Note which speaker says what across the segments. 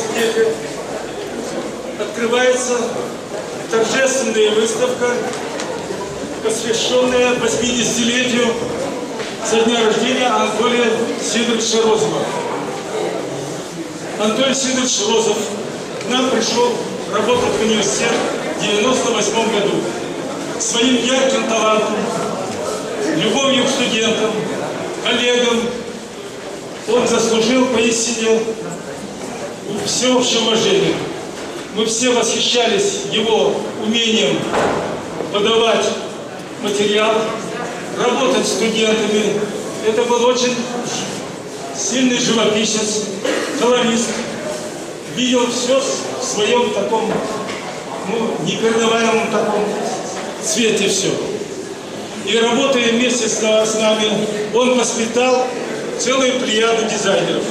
Speaker 1: университете открывается торжественная выставка, посвященная 80-летию со дня рождения Анатолия Сидоровича Розова. Анатолий Сидорович Розов к нам пришел работать в университет в 1998 году. Своим ярким талантом, любовью к студентам, коллегам он заслужил поистине всеобщее уважение. Мы все восхищались его умением подавать материал, работать с студентами. Это был очень сильный живописец, колорист. Видел все в своем таком, непередаваемом таком цвете все. И работая вместе с нами, он воспитал целую плеяду дизайнеров.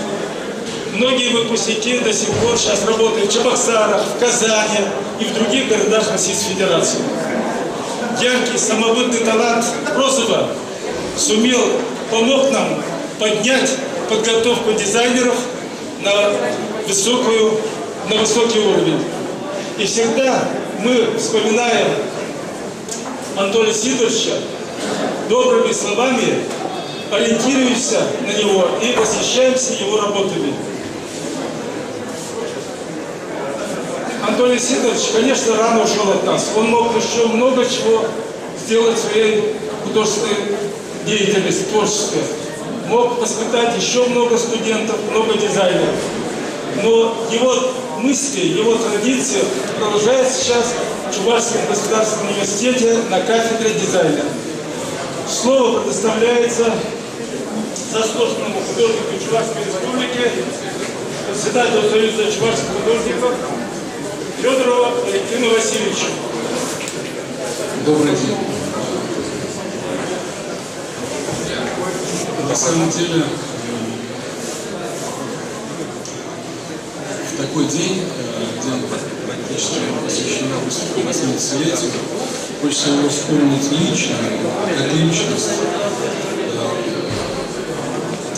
Speaker 1: Многие выпускники до сих пор сейчас работают в Чебоксарах, в Казани и в других городах Российской Федерации. Яркий, самобытный талант Розова помог нам поднять подготовку дизайнеров на высокий уровень. И всегда мы вспоминаем Анатолия Сидоровича добрыми словами, ориентируемся на него и восхищаемся его работами. Анатолий Сидорович, конечно, рано ушел от нас. Он мог еще много чего сделать в своей художественной деятельности, творчестве. Мог воспитать еще много студентов, много дизайнеров. Но его мысли, его традиции продолжают сейчас в Чувашском государственном университете на кафедре дизайна. Слово предоставляется заслуженному художнику Чувашской республики, председателю Союза чувашских художников Федорову Валентину Васильевичу.
Speaker 2: Добрый день. На самом деле, в такой день практически посвящен 80-летию, хочется его вспомнить лично, как личность.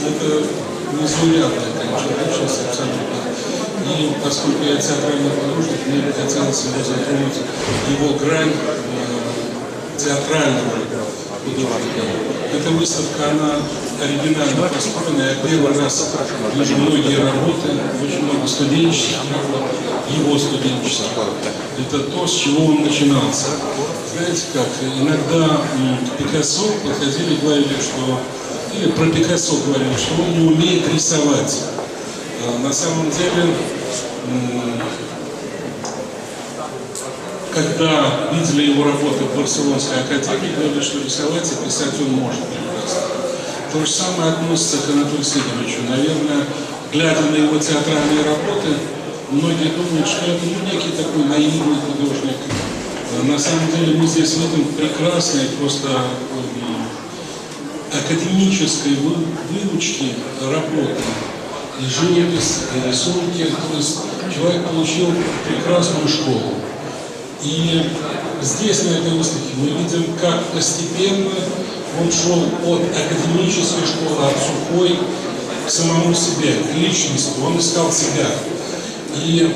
Speaker 2: Это незаурядная, конечно, личность абсолютно. И поскольку я театральный художник, мне бы хотелось его затронуть его грань театрального художника. Эта выставка, она оригинально построена. Я первый раз вижу многие работы, очень много студенческих работ, его студенческих. Это то, с чего он начинался. Знаете как, иногда к Пикассо подходили и говорили, что, или про Пикассо говорили, что он не умеет рисовать. На самом деле, когда видели его работы в Барселонской академии, говорили, что рисовать и писать он может прекрасно. То же самое относится к Анатолию Сидоровичу. Наверное, глядя на его театральные работы, многие думают, что это некий такой наивный художник. На самом деле мы здесь видим прекрасные просто академической выучки работы. И живопись, и рисунки. То есть человек получил прекрасную школу. И здесь, на этой выставке, мы видим, как постепенно он шел от академической школы, от сухой к самому себе, к личности. Он искал себя. И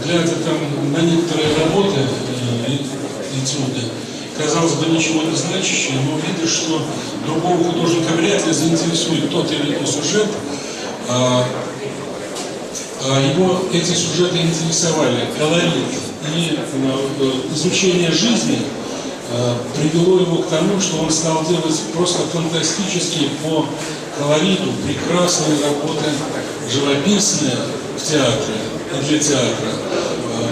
Speaker 2: глядя там на некоторые работы, этюды, казалось бы, ничего не значащие, но видишь, что другого художника вряд ли заинтересует тот или иной сюжет, его эти сюжеты интересовали, колорит. И изучение жизни привело его к тому, что он стал делать просто фантастические по колориту прекрасные работы, живописные в театре и для театра.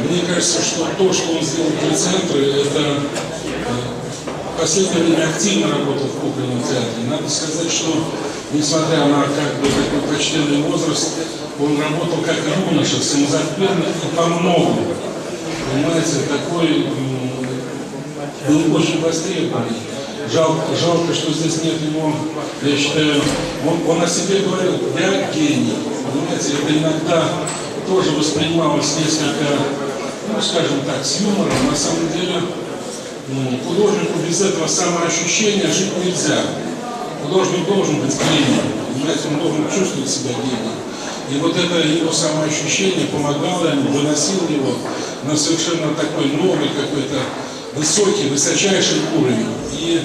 Speaker 2: Мне кажется, что то, что он сделал для театра, это в последнее время активно работал в кукольном театре. Надо сказать, что несмотря на такой почтенный возраст, он работал как юноша, самозабвенно и по-многому. Понимаете, такой был очень востребованный. Жалко, что здесь нет его, я считаю, он о себе говорил, я гений. Понимаете, это иногда тоже воспринималось несколько, скажем так, с юмором. На самом деле, художнику без этого самоощущения жить нельзя. Художник должен быть гением, понимаете, он должен чувствовать себя гением. И вот это его самоощущение помогало ему, выносило его на совершенно такой новый какой-то высочайший уровень. И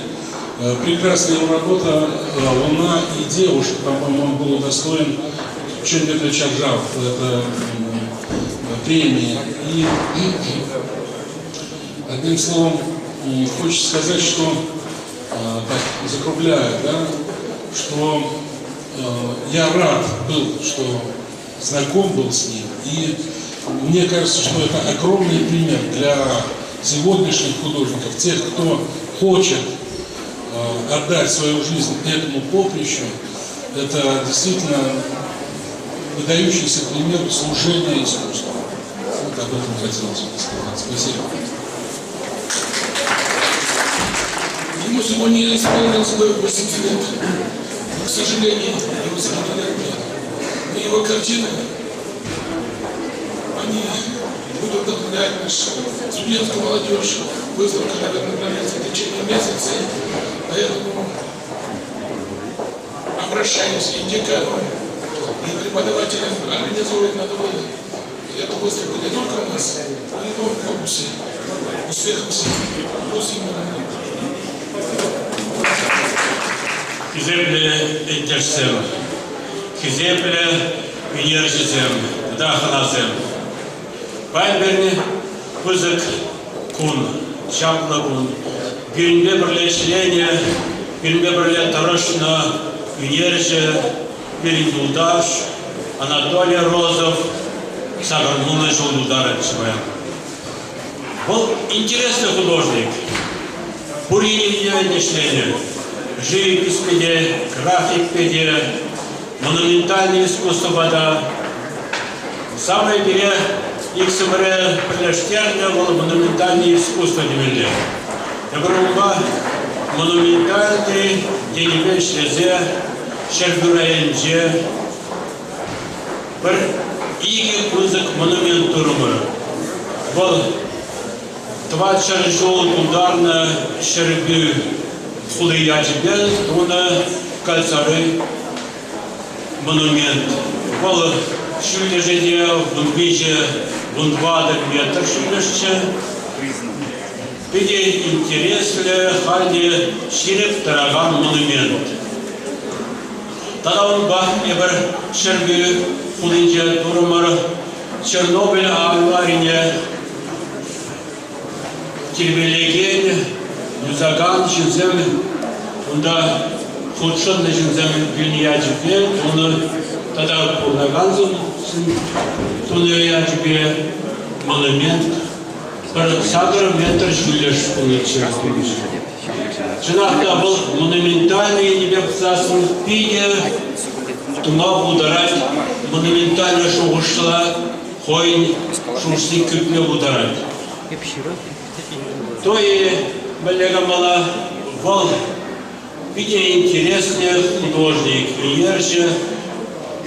Speaker 2: прекрасная его работа «Луна и девушка», по-моему, он был удостоен Чонгетта Чаджав, это премии. И одним словом, хочется сказать, что, так закругляя, да, что я рад был, что знаком был с ним. И мне кажется, что это огромный пример для сегодняшних художников, тех, кто хочет отдать свою жизнь этому поприщу. Это действительно выдающийся пример служения искусству. Вот об этом хотелось бы сказать. Спасибо.
Speaker 3: Ему сегодня исполнилось 80 лет. Но, к сожалению, его секретаря нет. Но его картины, они будут вдохновлять нашу студентскую молодежь. Выставка, наверное, длится в течение месяца. Поэтому обращаюсь и декану, и преподавателям организовывать надо было эту выставку не только у нас, но и в корпусе. Успехов всем.
Speaker 4: Хизепле Эйтерсем, Хизепле Венержизем, Даханазем. Пайберни Пызык Кун, Чаплагун, Бирнбе Берле члене, Бирнбе Берле Тарошна, Венерже, Бериндудаш, Анатолий Розов, Сагарнуна Жолударычева. Был интересный художник. Буринин члене. Живопись педе, график педе, монументальное искусство вода. Самое первое, их собрали Штерна было монументальное искусство демеле. Я говорю, монументальный денебель шлезе, шербюраенже, бір иги кузык монумент турмы. Был 20 жол ударна шербю. Худыячебел, туна, кальцары, монумент. Был шүлежеде, вунбиже, вунбадык метр шүлешче. Педе интересле, халде, ширеп тараган монумент. Тогда он бах, эбер, шербю, худынче, турмар, Чернобыль, аварине, Тельбелеген, Юзаган, Жинзем, унда худшон на Жинзем Бюньячебе, он тогда Пурнаганзун, Туньячебе, монумент, Сагар метр Жюлеш Пуньячебе. Женахта был монументальный, небе пцасын пиде, тума ударать, монументально шугушла, хойн, шушли кюпне ударать. То и Балега мала был виде интересный художник, Венерже,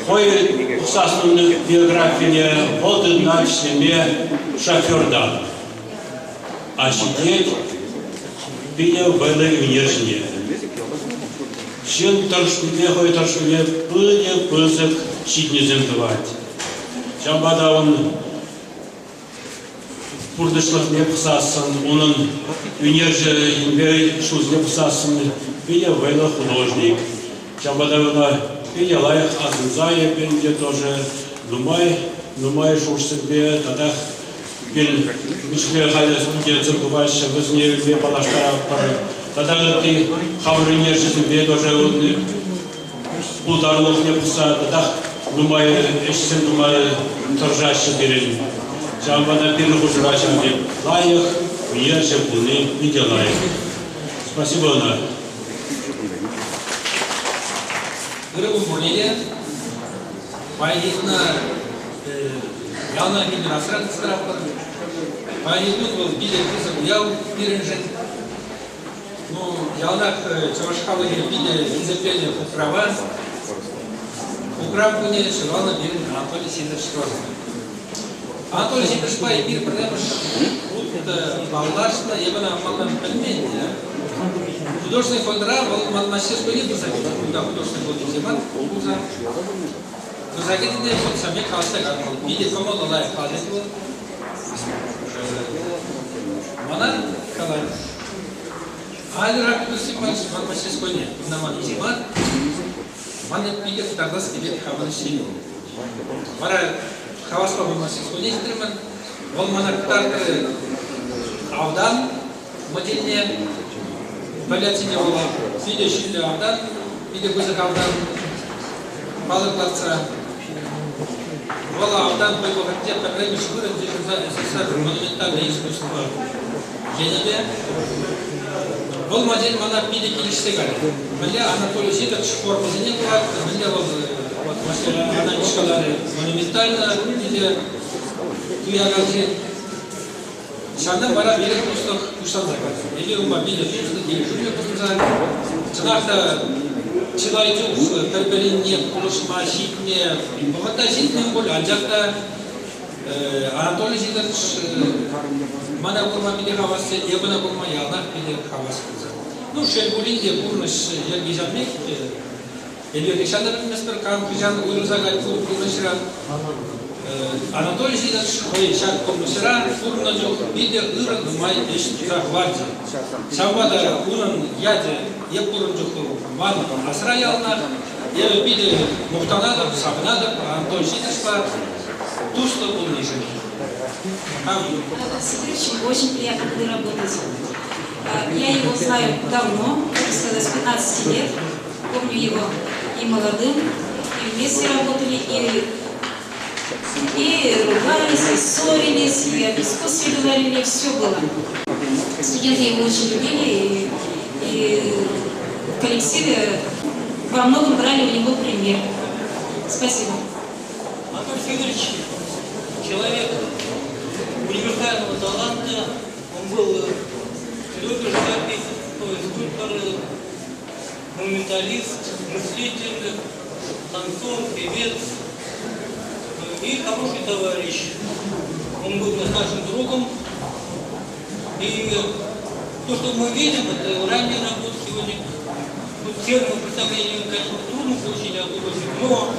Speaker 4: хой в сасную биографии вот иначе себе шоферда. А сидеть виде было Венерже. Чем торшкуне, хой торшкуне, пыльне, пызык, щит не земтывать. Чем вода он Пурдышлық не пысасын, оның Венерже инбей шуз не пысасын, виде война художник. Чамбадавына виде лайық азынзая бенде тоже, нумай шуз себе, тогда бен мишле хайда студия циркувача, вызне бе палаштара пары. Тогда ты хавры Венерже себе тоже ударлық не пыса, тогда нумай эшсен нумай торжащий берем. Чамбада первых ужрачем где лаях, Венерже, Пуны, виде лаях. Спасибо, Анна.
Speaker 5: Грыбым бурнеде, пайдетна, яна гиди насран страпар, пайдетнут был биде писал яу пиренжет, ну, янак чавашхавы биде изопения украва, украв куне шилана бирен Анатолий Сидорович. Анатолий Сидорович пай бир проблема, это баллашна, я бы на малом пельмени, художественный фондра, он мастерской не посадил, когда художественный был земан, Kuzaketinde samimi kalsa kalmalı. Bir de kamal olay kadet bu. Bana kadar. Hali rakısı maçı koyuyor. Bundan izimar. Bana bir de tarlas gibi kavanı şey yok. Bana havasla olması koyuyor. İstedim olmana kadar avdan modeline Balyatin'e olan bir de şimdi avdan bir de kuzak avdan balıklarsa Вала авдан бойко хотя по крайней мере за монументальное искусство Кенеде. Бұл модель мана биде келишсе гали. Мында Анатолий Сидорович формасыне булат. Мында вот мастера аналитикалары монументально биде туягалчы. Шанда бара бере кустан закат. Или ума биде кусты, или жуме кустан. Чынакта Человек переберение, кулушма, житне, богата житне боль, анжакта Анатолий Сидорович мана курма биде хавасы, ебана курма ялнах биде хавасы. Ну, шельбулинде бурныш ергижанмек, элбекешандар мистер Кампижан уйрузагай курнышран. Анатолий Сидорович шак курнышран, курнажок биде ыран май еш захвати. Шамбада уран яде епурунжук Ван Асраялна, я видел Мухтанадов, Сабнадов, Антон Сидорова, Тушла был ниже.
Speaker 6: Сидорович, очень приятно, когда работаете. Я его знаю давно, можно сказать, с 15 лет. Помню его и молодым, и вместе работали, и ругались, и ссорились, и об искусстве говорили, все было. Студенты его очень любили, и в коллективе во многом брали у него пример. Спасибо.
Speaker 7: Анатолий Сидорович, человек универсального таланта, он был живописец, скульптор, монументалист, мыслитель, танцор, певец и хороший товарищ. Он был нашим другом. И то, что мы видим, это ранняя работа сегодня. Термин представления, конечно, трудно получить от художника, но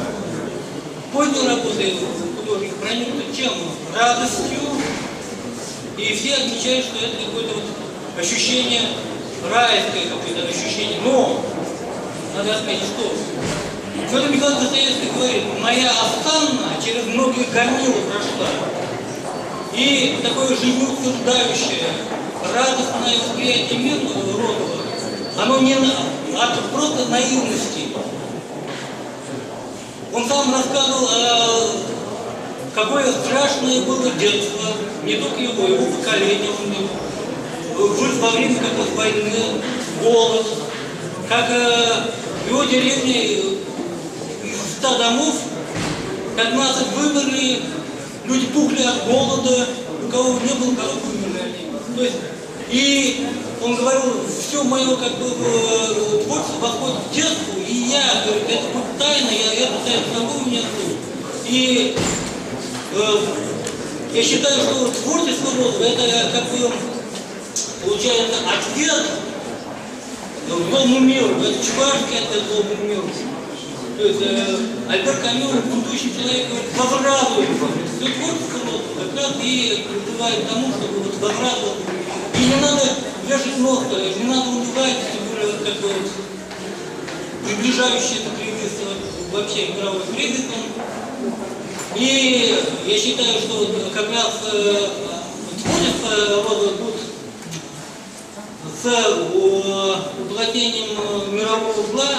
Speaker 7: поздние работы художника проникнуты чем? Радостью. И все отмечают, что это какое-то вот ощущение, райское какое-то ощущение. Но надо отметить, что Федор Михайлович Достоевский говорит, моя Останна через многие горнила прошла. И такое жизнеутверждающее, радостное восприятие мира Родова, оно не от просто наивности. Он сам рассказывал, какое страшное было детство, не только его поколение, он жил во время как войны, голод, как в его деревне из 100 домов 15 вымерли, люди тухли от голода, у кого не было, у кого умерли. То есть, и он говорил, все мое как бы творчество восходит к детству, и я, говорит, это будет тайна, я эту тайну собой у меня тут. И я считаю, что творчество Родова, это как бы получается ответ злому миру, это чувашский ответ злому миру. То есть Альберт Камю, будущий человек, говорит, возрадует. Все творчество Родова как раз и призывает к тому, чтобы вот возрадовать. И не надо вешать нос, не надо унывать, тем более как бы приближающийся кризис, вообще мировой кризис. И я считаю, что как раз творчество Родова тут с уплотнением мирового зла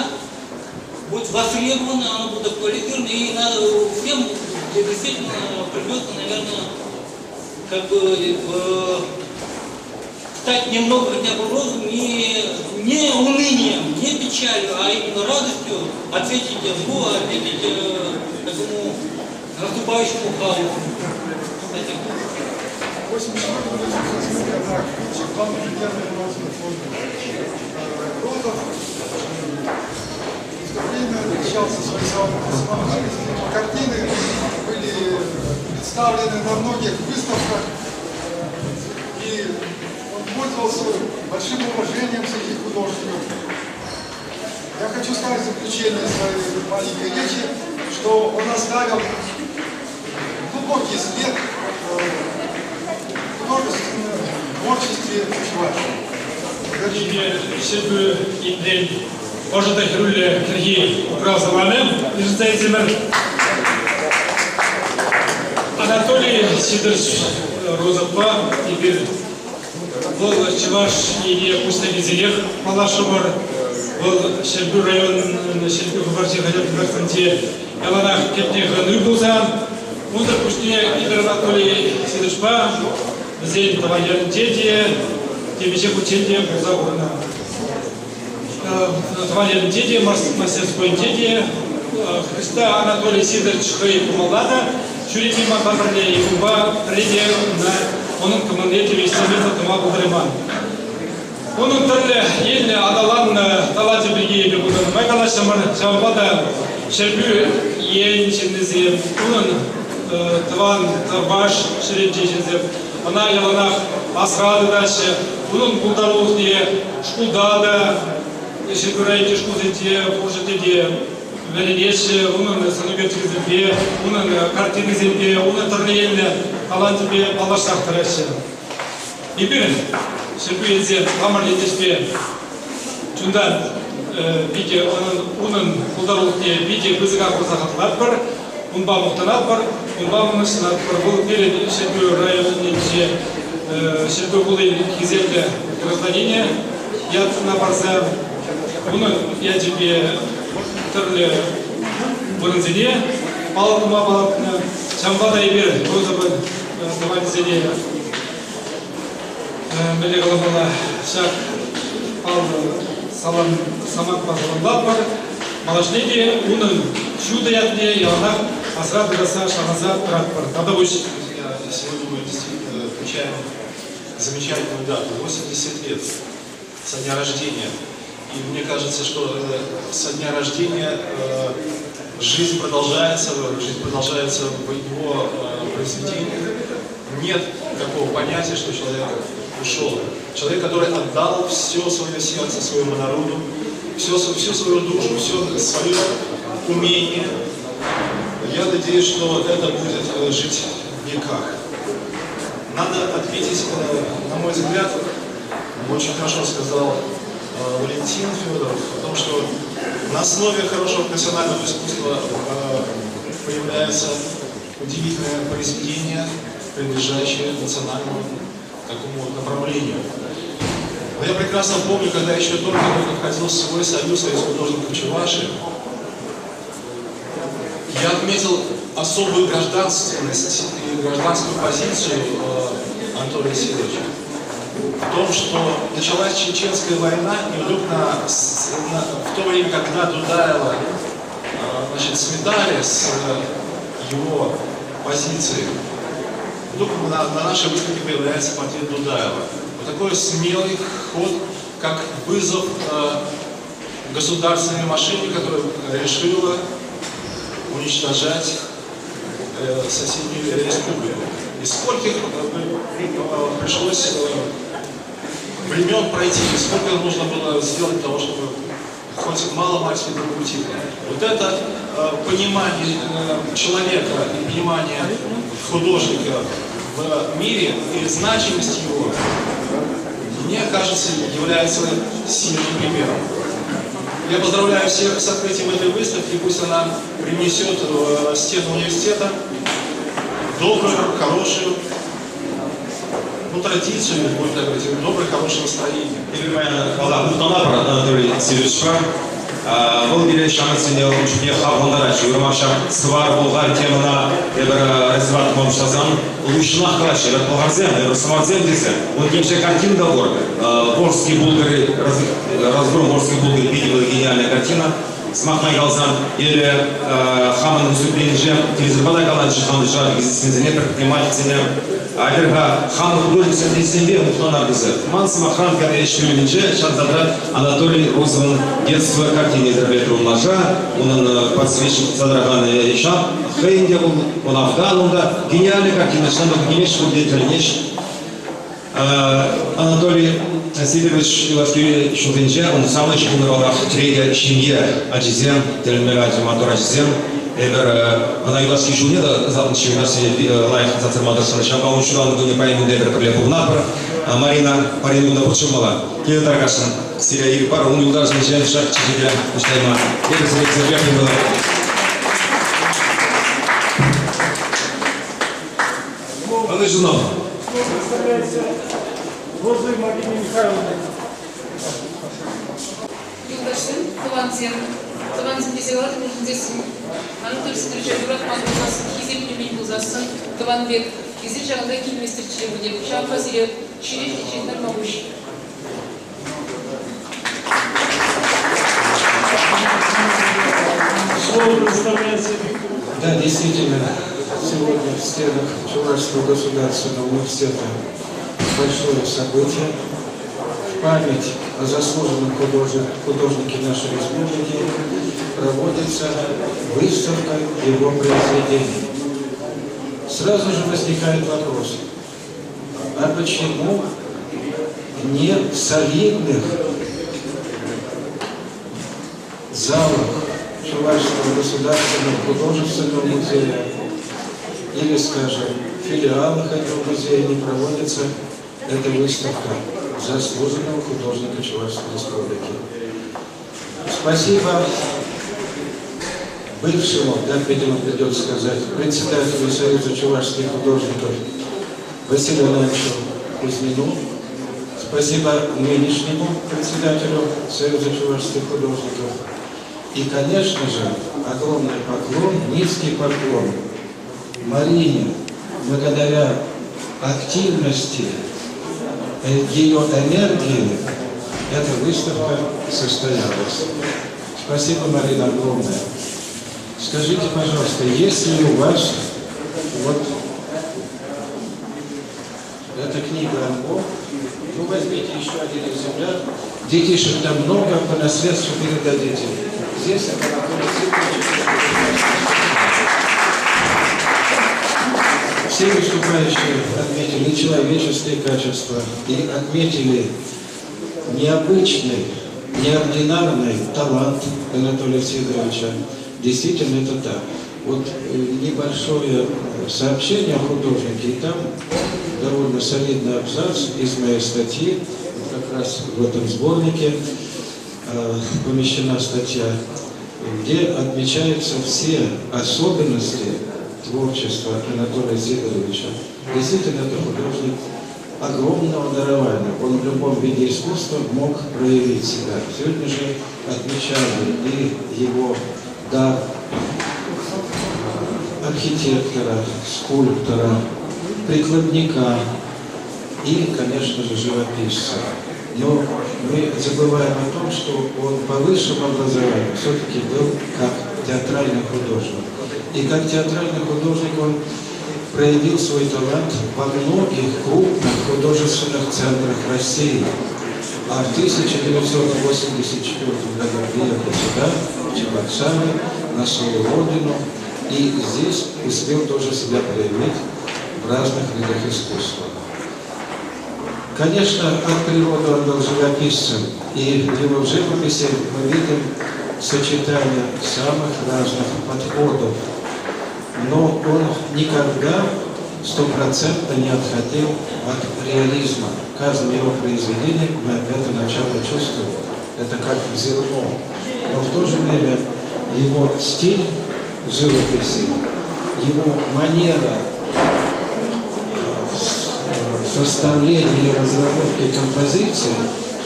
Speaker 7: будет востребовано, оно будет актуализировано, и надо всем действительно придется, наверное, как бы стать немного хотя бы розовым, не унынием, не печалью, а именно радостью ответить злу, ответить такому наступающему хаосу.
Speaker 8: Время отличался своей самостоятельностью. Картины были представлены на многих выставках, и он пользовался большим уважением среди художников. Я хочу сказать в заключение своей маленькой речи, что что он оставил глубокий след в художественном творчестве Чувашии.
Speaker 9: Şimdi İbn Orada Hürrüyle Kırgı Ukrav zamanı izleyiciler Anatoliy Сидорович Розапа теперь был Чуваш и Пустовизелех Малашомар был Шельбю район Шельбю Губарчи Хадят Губарчи Яланах Кепнех Нюбузан он допустил Анатолий Сидорович Зель Тавайян Тети Тевичек Ученье Бузагурна Тавайян Тети Мастерской Тети Христа Анатолий Сидорович Хейку Малада Чурими Махабарне и Куба Реде на onun командете весьмамета Тума Будриман. Onun терле елне адалан талати бриги бегудан. Майкала Шамар Шамбада Шербю ен чиндезем. Onun Таван Тарбаш Шереджизем. Она яланах Асрады дальше. Onun Булдарулх диye Шкудада Шербюрейте Шкудете Божетеде. Веленеше, onun sanıgötü zembe, onun kartini zembe, onun tırnayelne kalan zembe balaşak tırışı. İbirin, şerbi yedze, kamar yedespe, çundan bike onun kuldarılık diye bike kızıga kuzakatlar var, unba muhtanat var, unba mınışınat var. Bu bir şerbi rayonun içi, şerbi bulayı hizemde gражданине, yatına barza, onun yedebe Терле Бурнзине, Палатума Палатна, Чамбада и Бер, Розабан, Тавализине, Мелегалабала, Шак, Палда, Салам, Самак Пазаландапар, Малашнеги, Унан, Чудоятне, Яланах, Асрат Гаса, Шахазат, Ракпар.
Speaker 10: Сегодня мы действительно отмечаем замечательную дату, 80 лет со дня рождения. И мне кажется, что со дня рождения жизнь продолжается в его произведениях. Нет такого понятия, что человек ушел. Человек, который отдал все свое сердце своему народу, всю свою душу, все свое умение. Я надеюсь, что это будет жить в веках. Надо отметить, на мой взгляд, очень хорошо сказал Валентин Федоров о том, что на основе хорошего профессионального искусства появляется удивительное произведение, принадлежащее национальному такому направлению. Но я прекрасно помню, когда еще только входил в свой союз художников Чувашии, я отметил особую гражданственность и гражданскую позицию Анатолия Сидоровича. В том, что началась Чеченская война, и вдруг в то время, когда Дудаева сметали с его позиции, вдруг на нашей выставке появляется портрет Дудаева. Вот такой смелый ход, как вызов государственной машине, которая решила уничтожать соседнюю республику. И сколько пришлось времен пройти, сколько нужно было сделать для того, чтобы хоть мало-мальски прокрутить. Вот это понимание человека и понимание художника в мире и значимость его, мне кажется, является сильным примером. Я поздравляю всех с открытием этой выставки, пусть она принесет в стену университета добрую, хорошую, традицию, будет так говорить, доброе, хорошее настроение.
Speaker 11: Анатолий Сидорович, бұл келе шаңысыне үшіне қағындара жүгірмақша сывар болғар темына развиват комштазан лучшынақ қалашы бұлғарзен, сымарзен десе он кемше картина договор Волжский Булгари, разбором Волжский Булгари видела гениальная картина Смахмай Галзан или Хаман Мусуплинже телевизорбада Галанчи Хаман Жар Гизисинзене предпринимательцене Айдерга Хаман художник Сендисенбе Мухтонардызы Мансыма Хран Карьеришвилинже Шанзадрат Анатолий Розован детство картины израилет Румлажа он подсвечник Задрагана Ишан Хейнде он Афган он гениальная картина Шандок Генеш Худетельнеш Анатолий Сидорович Илашкевич Шутенже, он самый шумный ролах третья семья Аджизем, Тельмера Матур Аджизем, Она юлашки жуне да западчи юлашки лайх зацермадыршаны шамба уншудан гыне паймун дебер кырле пулнапыр Марина паринуна бурчумала кел таркашын силя ири пар ун юлдашын жен шак чижиля уштайма дебер селекция жакын была Анна Жунов
Speaker 1: Возле Марины Михайловны.
Speaker 6: Юлдашын, Тыванзин Безелат, здесь Анатолий Сидорович Дурак, Мангулас, Хизеп Люмин Бузасан, Тыванбек, Хизеп Жагандай Кильместер Чилебуде, Шамфа Сирет, Чирев и Чендар Мауш.
Speaker 1: Слово представляется.
Speaker 12: Да, действительно, сегодня в стенах Чувашского государственного университета большое событие. В память о заслуженном художнике нашей республики проводится выставка его произведений. Сразу же возникает вопрос, а почему не в солидных залах Чувашского государственного художественного музея или, скажем, филиалах этого музея не проводится эта выставка заслуженного художника Чувашской республики. Спасибо бывшему, так, видимо, придется сказать, председателю Союза чувашских художников Василию Ивановичу Кузьмину. Спасибо нынешнему председателю Союза чувашских художников. И, конечно же, огромный поклон, низкий поклон Марине, благодаря активности, ее энергии, эта выставка состоялась. Спасибо, Марина, огромное. Скажите, пожалуйста, есть ли у вас вот эта книга альбом? Ну, возьмите еще один экземпляр. Детишек там много, по наследству передадите. Здесь это находится. Все выступающие отметили человеческие качества и отметили необычный, неординарный талант Анатолия Сидоровича. Действительно, это так. Вот небольшое сообщение о художнике, и там довольно солидный абзац из моей статьи, как раз в этом сборнике помещена статья, где отмечаются все особенности творчества Анатолия Сидоровича. Действительно, это художник огромного дарования. Он в любом виде искусства мог проявить себя. Сегодня же отмечали и его дар архитектора, скульптора, прикладника и, конечно же, живописца. Но мы забываем о том, что он по высшему образованию все-таки был как театральный художник. И как театральный художник он проявил свой талант во многих крупных художественных центрах России. А в 1984 году приехал сюда, в Чебоксары, на свою родину, и здесь успел тоже себя проявить в разных видах искусства. Конечно, от природы он был живописцем, и в его живописи мы видим сочетание самых разных подходов. Но он никогда стопроцентно не отходил от реализма. В каждом его произведении мы это начало чувствуем. Это как зерно. Но в то же время его стиль живописи, его манера составления и разработки композиции,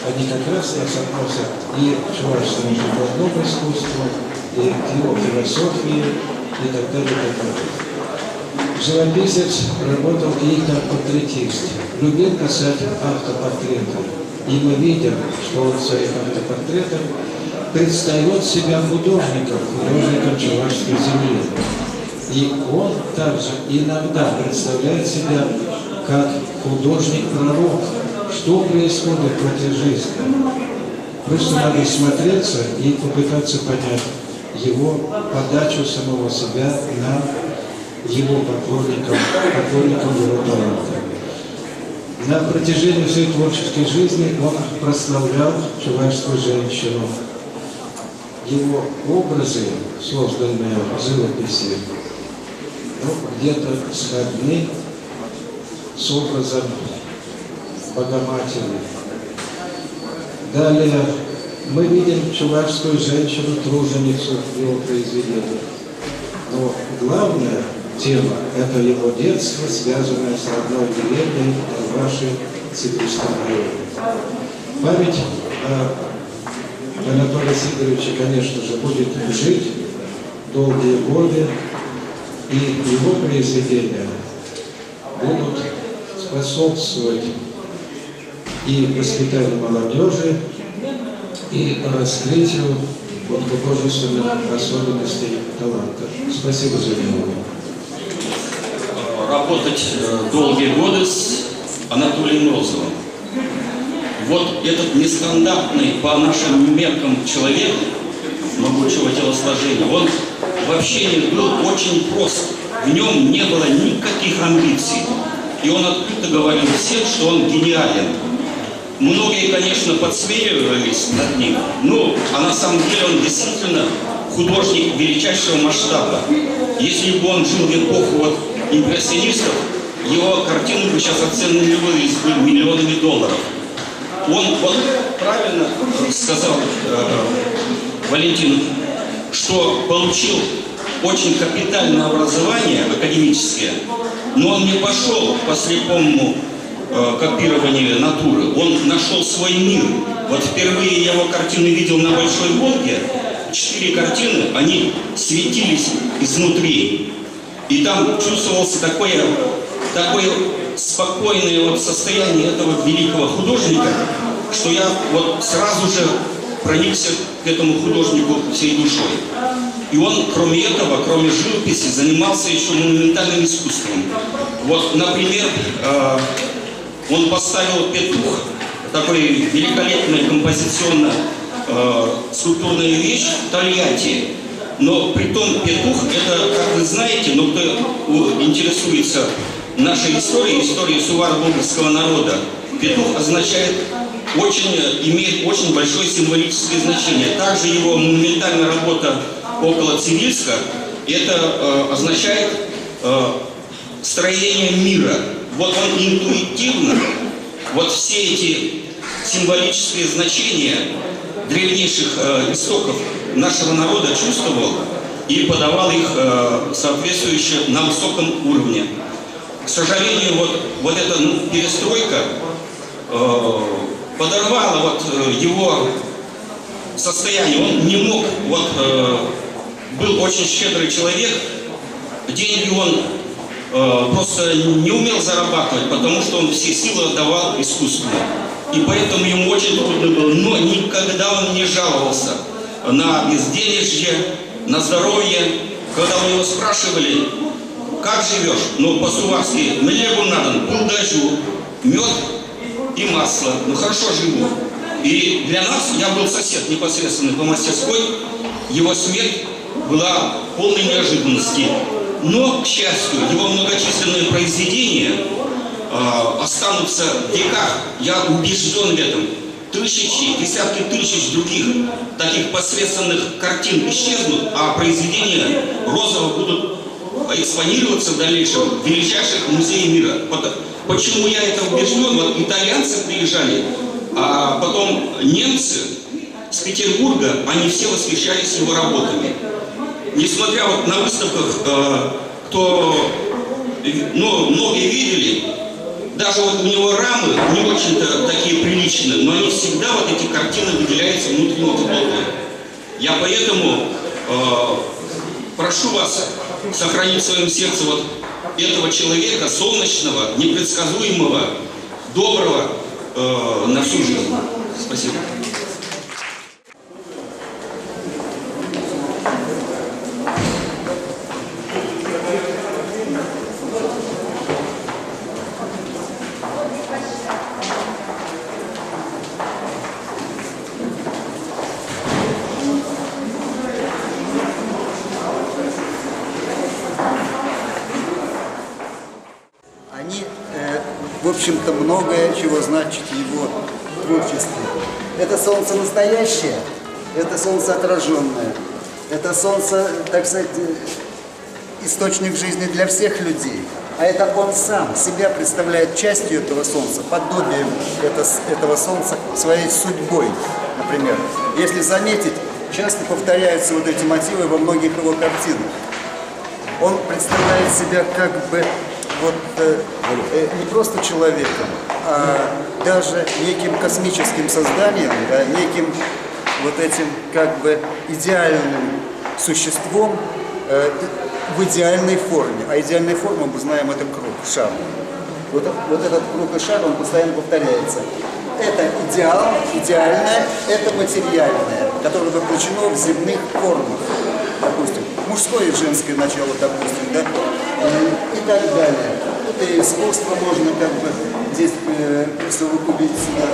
Speaker 12: они как раз нас относят и к чувашскому прикладному искусству, и к его философии, и так далее, и так далее. Живописец работал и как портретист, любил писать автопортреты. И мы видим, что он в своих автопортретах предстает себя художником чувашской земли. И он также иногда представляет себя как художник-пророк. Что происходит в этой жизни? Просто надо смотреться и попытаться понять его подачу самого себя на его поклонников его таланта. На протяжении всей творческой жизни он прославлял чувашскую женщину. его образы, созданные в живописи, ну, где-то сходны с образом Богоматери. Далее мы видим чувашскую женщину-труженицу в его произведениях. Но главная тема – это его детство, связанное с родной деревней в вашей Цивильском районе. Память о Анатолии Сидоровиче, конечно же, будет жить долгие годы, и его произведения будут способствовать и воспитанию молодежи, и раскрытию вот художественных особенностей таланта. Спасибо за внимание.
Speaker 13: Работать долгие годы с Анатолием Розовым. Вот этот нестандартный по нашим меркам человек, могучего телосложения, он в общении был очень прост. В нем не было никаких амбиций. И он открыто говорил всем, что он гениален. Многие, конечно, подсмеивались над ним, а на самом деле он действительно художник величайшего масштаба. Если бы он жил в эпоху импрессионистов, его картины бы сейчас оценивались бы миллионами долларов. Он правильно сказал Валентин, что получил очень капитальное образование академическое, но он не пошел по слепому копированию натуры. Он нашел свой мир. Вот впервые я его картины видел на Большой Волге. 4 картины, они светились изнутри. И там чувствовался такое спокойное состояние этого великого художника, что я сразу же проникся к этому художнику всей душой. И он, кроме этого, кроме живописи, занимался еще монументальным искусством. Вот, например, он поставил петух, такой великолепная композиционно-скульптурная вещь в Тольятти. Но при том петух, это, как вы знаете, но кто интересуется нашей историей сувара-булгарского народа, петух имеет очень большое символическое значение. Также его монументальная работа около Цивильска, это означает строение мира. Вот он интуитивно, все эти символические значения древнейших истоков нашего народа чувствовал и подавал их соответствующе на высоком уровне. К сожалению, эта перестройка подорвала его состояние. Он не мог, был очень щедрый человек, деньги он просто не умел зарабатывать, потому что он все силы отдавал искусству. И поэтому ему очень трудно было. Но никогда он не жаловался на безденежье, на здоровье. Когда у него спрашивали, как живешь? По-суварски, «Млебу надан, пыл дождю, мед и масло». Хорошо живу. И для нас, я был сосед непосредственно по мастерской, его смерть была полной неожиданности. Но, к счастью, его многочисленные произведения останутся в веках. Я убежден в этом. Десятки тысяч других таких посредственных картин исчезнут, а произведения Розова будут экспонироваться в дальнейшем в величайших музеях мира. Почему я это убежден? Итальянцы приезжали, а потом немцы с Петербурга, они все восхищались его работами. Несмотря на выставках, кто многие видели, даже у него рамы не очень-то такие приличные, но они всегда, эти картины выделяются внутренней теплотой. Я поэтому прошу вас сохранить в своем сердце этого человека, солнечного, непредсказуемого, доброго на всю жизнь. Спасибо.
Speaker 14: В общем-то, многое, чего значит его творчество. Это солнце настоящее, это солнце отраженное, это солнце, так сказать, источник жизни для всех людей. А это он сам себя представляет частью этого солнца, подобием этого солнца своей судьбой, например. Если заметить, часто повторяются вот эти мотивы во многих его картинах. Он представляет себя как бы вот, не просто человеком, а даже неким космическим созданием, да, неким вот этим как бы идеальным существом в идеальной форме. А идеальная форма, мы знаем, это круг, шар. Вот этот круг и шар, он постоянно повторяется. Это идеал, идеальное, это материальное, которое воплощено в земных формах, допустим, мужское и женское начало, допустим, да, и так далее. Это и искусство можно как бы здесь совокупить сюда.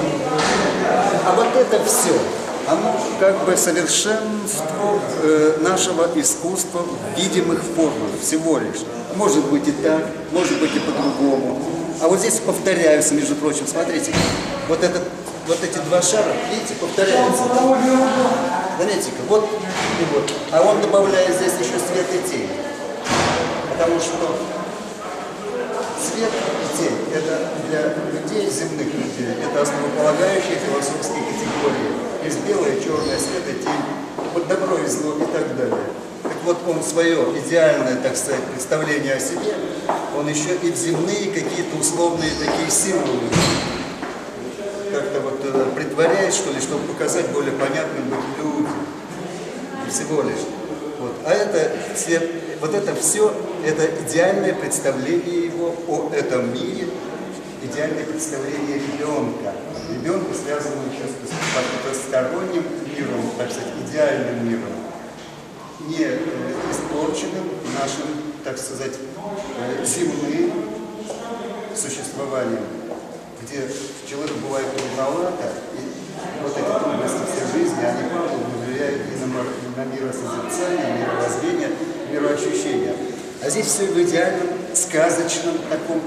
Speaker 14: А вот это все, оно как бы совершенство нашего искусства в видимых формах всего лишь. Может быть и так, может быть и по-другому. А вот здесь повторяются, между прочим, смотрите, вот эти два шара, видите, повторяются. Заметьте-ка, вот и вот. А он добавляет здесь еще свет и тень. Потому что свет и тень – это для людей, земных людей, это основополагающие философские категории. Есть белое, черное, свет и тень, вот добро и зло и так далее. Так вот он свое идеальное, так сказать, представление о себе, он еще и в земные какие-то условные такие символы как-то вот притворяет, что ли, чтобы показать более понятным быть людям. И всего лишь. Вот. А это все, это идеальное представление его о этом мире, идеальное представление ребенка. Ребенка, связанного сейчас с потусторонним миром, так сказать, идеальным миром, не испорченным нашим, так сказать, земным существованием, где человеку бывает трудновато, и вот эти трудности всей жизни, они влияют и на миросозерцание, мировоззрение, мироощущение. А здесь все в идеальном, сказочном таком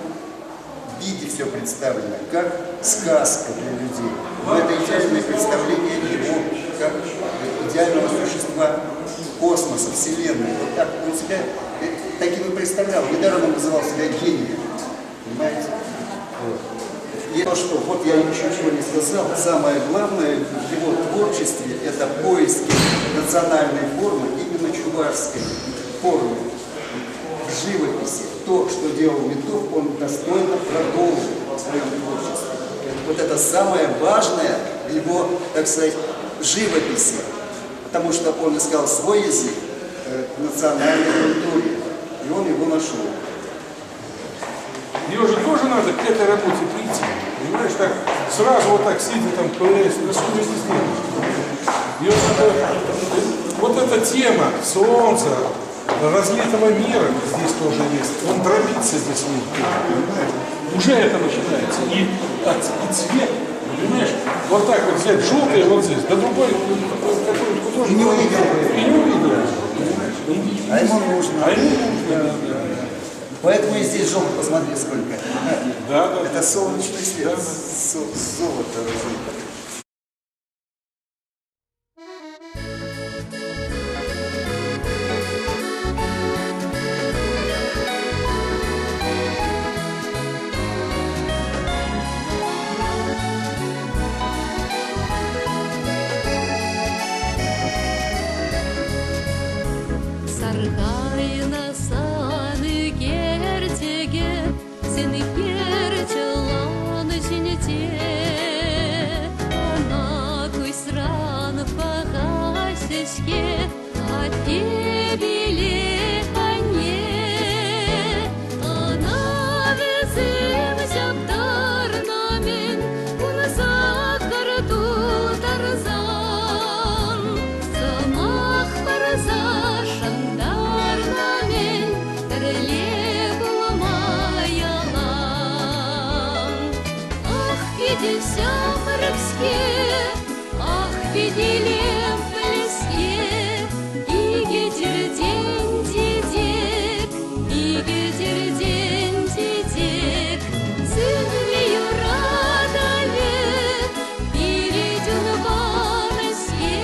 Speaker 14: виде все представлено, как сказка для людей. Но это идеальное представление его, как идеального существа космоса, Вселенной. Вот так он себя таким и представлял. Недаром он называл себя гением. Понимаете? Вот. И то, что, вот я еще ничего не сказал, самое главное в его творчестве – это поиски национальной формы, именно чувашской формы в живописи. То, что делал Метов, он достойно продолжил в своем творчестве. Вот это самое важное в его, так сказать, живописи. Потому что он искал свой язык в национальной культуре, и он его нашел.
Speaker 15: Ее же тоже надо к этой работе прийти. Понимаешь, так сразу вот так сидя там появляется, на что здесь делать? Вот эта тема солнца, разлитого мира здесь тоже есть. Он дробится здесь не уже это начинается. И цвет, понимаешь, вот так вот взять желтый вот здесь, да другой какой-нибудь художник. И не увидел.
Speaker 14: А ему нужно. Поэтому и здесь желтый, посмотри, сколько.
Speaker 15: Да.
Speaker 14: Это солнечный свет, золото разлито.
Speaker 16: Саргайна саны кертеге, сені керчелан жинете, ана кույсран пагасешке, а тебеле ане, ана везем жаптарнамен, кунса карту тарзан, самах парзан. Ах, виделем в леске, и ветер день дедек, и ветер день дедек, сынвею радове, перейден в Анасье,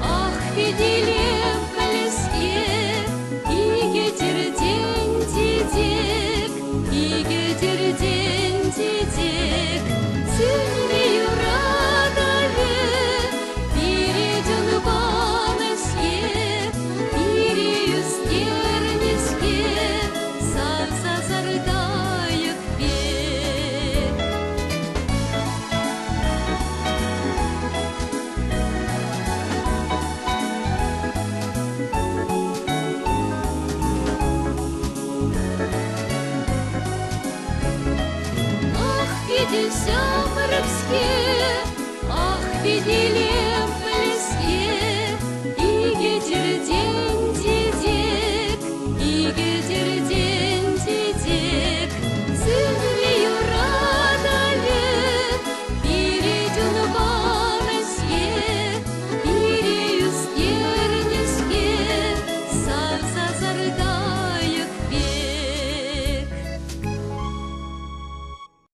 Speaker 16: ах, Фиделем в колеске, и гетердень дедек, и гетердень дедек, цельнею радове, перейден баноске, ирею стерниске, сам созардает пек. Ах, Фидель Сямаровске, ах, Фидель